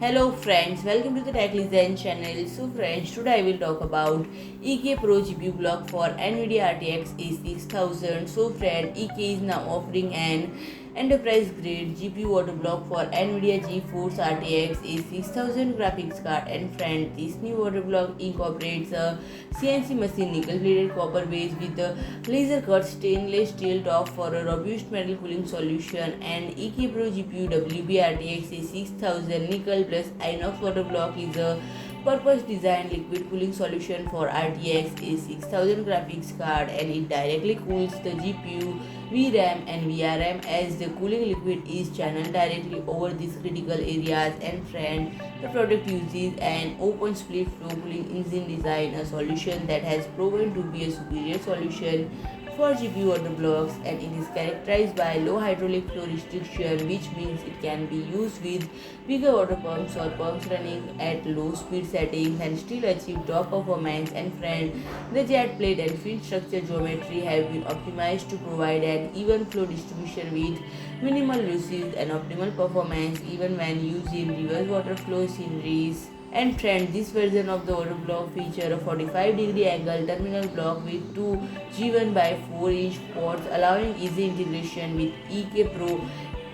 Hello friends, welcome to the Tech Listen channel. So friends, today I will talk about EK-Pro GPU block for NVIDIA RTX A6000. So friend, EK is now offering an enterprise grade GPU auto block for NVIDIA GeForce RTX A6000 graphics card. And friend, this new auto block incorporates a CNC machine nickel plated copper base with a laser cut stainless steel top for a robust metal cooling solution, and EK-Pro GPU RTX A6000 nickel plus Inox water block is a purpose-designed liquid cooling solution for RTX A6000 graphics card, and it directly cools the GPU, VRAM and VRM as the cooling liquid is channeled directly over these critical areas. And friend, the product uses an open split flow cooling engine design, a solution that has proven to be a superior solution for GPU water blocks, and it is characterized by low hydraulic flow restriction, which means it can be used with bigger water pumps or pumps running at low speed settings and still achieve top performance. And friend, the jet plate and fin structure geometry have been optimized to provide an even flow distribution with minimal losses and optimal performance even when used in reverse water flow sceneries. And friend, this version of the auto block feature a 45-degree angle terminal block with two G1 by 4-inch ports, allowing easy integration with EK-Pro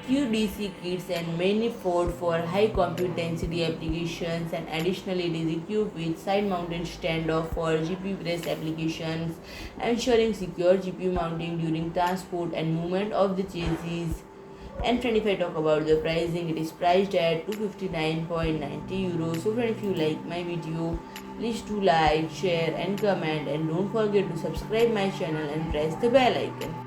QDC kits and manifold for high compute density applications. And additionally, it is equipped with side-mounted standoff for GPU based applications, ensuring secure GPU mounting during transport and movement of the chassis. And friend, if I talk about the pricing, it is priced at 259.90 euros. So friend, if you like my video, please do like, share and comment, and don't forget to subscribe my channel and press the bell icon.